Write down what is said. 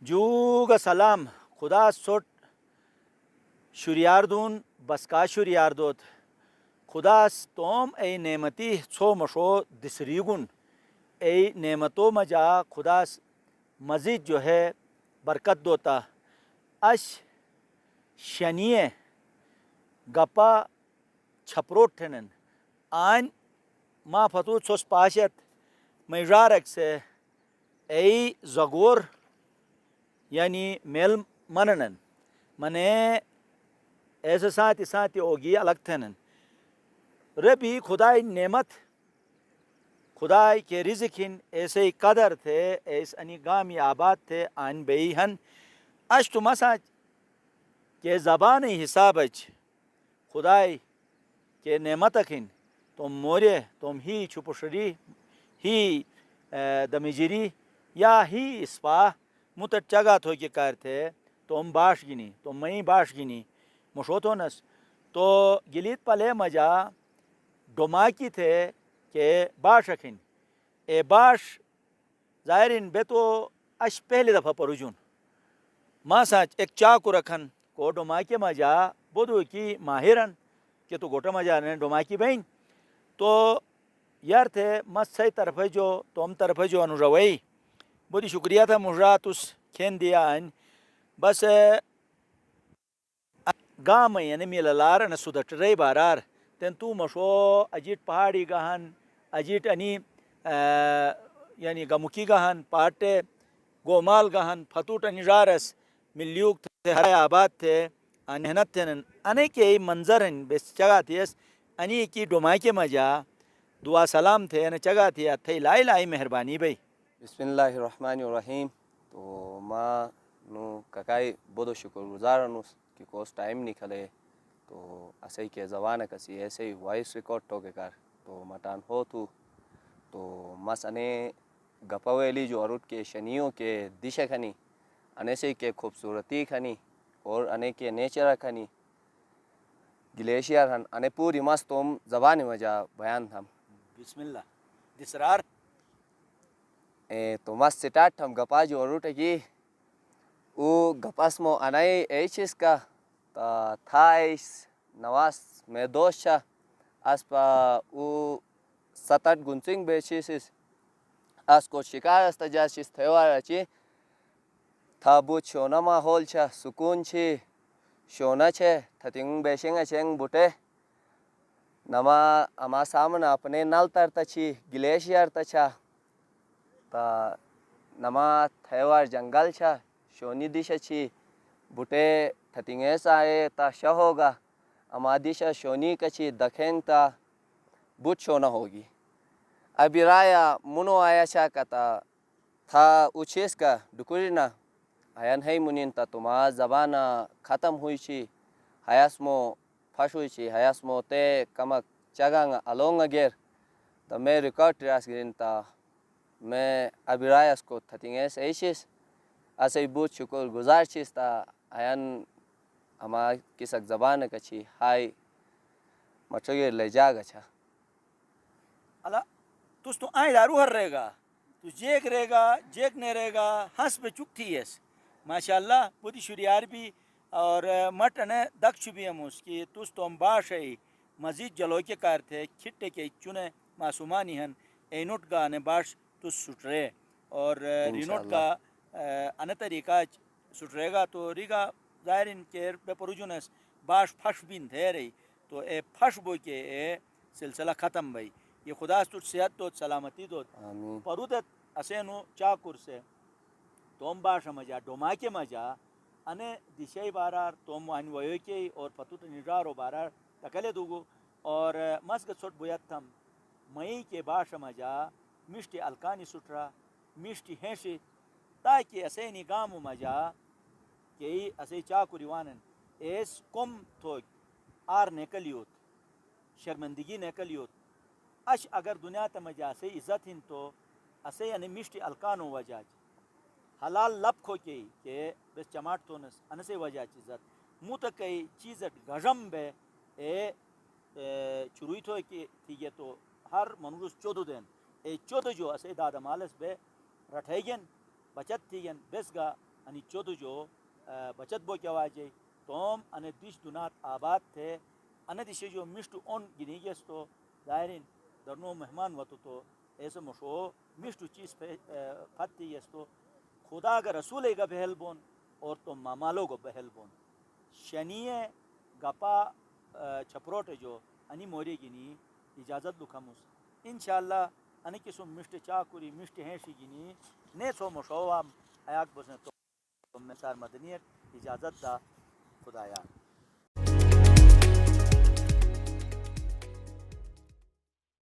جوگا سلام خدا سوٹ شریاردون بسکا شریاردوت خدا توم ای نعمتی چھو مشو دسریگن ای نعمتوں مجا خدا مزید جو ہے برکت دوتا اش شنیے گپا چھپروٹ ٹھنن آن ما فتو چھوس پاشت میجارک سے ای زگور یعنی میل مننن منے ایسے ساتھی اوگی الگ تھنن ربی خدای نعمت خدای کے رزق ہن ایسے قدر تھے ایس انی گامی آباد تھے آن بئی ہن اش تو مساج کے زبان حساب اچ خدای کے نعمت اکھن تم مورے تم ہی چھپشری ہی دمیجری یا ہی اسپا متر چگا تھو کے کار تھے تم باش گنی تم مئی باش گنی مشوتو نس تو گلیت پلے مجا ڈوماکی تھے کہ باش اکھن اے باش ظاہرین بے تو اش پہلے دفعہ پروجون ما ساچ ایک چاکو رکھن کو ڈوماکی مجا بودو کی ماہرن کہ تو گوٹا مجا نے ڈوماکی بین تو یار تھے مس سی طرف جو توم طرف جو انو روئی بودی شکریہ تھا مجرات اس کھین دیا ان بس گام یعنی میلالار نہ سودٹ رئی بارار تن تو مشو اجیٹ پہاڑی گہن اجیٹ انی یعنی گمکی گہن پاٹے گومال گہن فتوٹ انجارس ملیوک تھے ہر آباد تھے انہنت تھے انے کے منظر ہیں بس چگا تھیس انی کی ڈومائی کے مجا دعا سلام تھے ان چگا تھی تھے لائی لائی مہربانی بھائی بسم اللہ الرحمن الرحیم تو ماں نو ککائی بودو شکر گزار نو کہ کوس ٹائم نکلے تو اسے کے زبان کسی ایسے ہی وائس ریکارڈ تو کے کر تو مٹان ہو تو مس انے گپویلی جو اروٹ کے شنیوں کے دشے کھنی انے سے کے خوبصورتی کھنی اور انے کے نیچر کھنی گلیشیئر ہن انے پوری مس توم زبان مجا بیان تھم بسم اللہ دسرار تو مس سٹارٹ ہم گپا جو اروٹ کی او گپاس مو انائی ایچس کا تھائیس نواس میں دوشا اس پا او ستت گنسنگ بیچیسس اس کو شکار استا جاسیس تھیوارا چی تھا بوت شونا ماحول چا سکون چی شونا چھے تھتنگ بیشنگ چنگ بوٹے نما اما سامنا اپنے نل ترتا چی گلیشیئر تا چھا تا نما تھیوار جنگل چھا شونی دیشا چی بوٹے تھتنگیس آئے تا شا ہوگا اما دیشا شونی کچی دکھیں تا بوت شونا ہوگی ابھی رایا منو آیا چھا کتا تھا اوچیس کا ڈکورینا آیان ہے منین تا تما زبانا ختم ہوئی چی حیاسمو پھش ہوئی چی حیاسمو تے کمک چگانگا الونگا گیر تا میں ریکارڈ ریاس گرین تا میں ابھی رایاس کو تھتنگیس ایشیس اسے بوت شکر گزار چیز تا آیان اما کسک زبان کچی ہائی مچوگیر لے جاگا چھا اللہ توس تو آئیں دارو ہر رہے گا تو جیک رہے گا جیک نہیں رہے گا ہنس پہ چک تھی یس ماشاءاللہ بودی شریار بھی اور مٹنے دکھ بھی ہم اس کی توس تو ہم باش ہے مزید جلو کے کار تھے کھٹے کے چنے معصومانی ہن اینوٹ گا نے باش تو سٹ رہے اور رینوٹ کا ان طریقہ سٹ رہے گا تو ریگا ظاہر ان کے بے پروجونس باش پھش بین تھے رہی تو اے پھش بو کے اے سلسلہ ختم بھئی یہ خدا تو صحت دو سلامتی دو پرودت اسینو چاکر سے توم باش مجا ڈوما کے مجا انے دشائی بارار توم وان ویو کے اور پتوت نجارو بارار تکلے دوگو اور مسگ سوٹ بویتم مئی کے باش مجا مشتی الکانی سٹرا مشتی ہینشی تاکہ اسینی گامو مجا کہ اسے چاکری وانن ایس کم تو آر نکلیوت شرمندگی نکلیوت اش اگر دنیا تمجا سے عزت ہن تو اسے یعنی مشتی الکانو وجاج حلال لب کھو کے کہ بس چماٹ تو نس انسے وجہ عزت منہ تک کئی چیزت گجم بے اے چروئی تو کہ تھی یہ تو ہر منروس چودو دین اے چودو جو اسے دادا مالس بے رٹھے گن بچت تھی گن بس گا ani chodu jo bachat bo kya waje tom ane dish dunat abad the ane dishe jo mishtu on gini gesto dairin darno mehman watu to ایسے مشو مشتو چیز پھتی یستو خدا کا رسول کا بہل بون اور تو مامالو کو بہل بون شنیے گپا چھپروٹ جو انی موری گینی اجازت لکھموس انشاءاللہ انی کسو مشت چاکوری مشت ہینشی گینی نے سو مشو ہم ایاک بسنے تو مثار مدنیت اجازت دا خدایا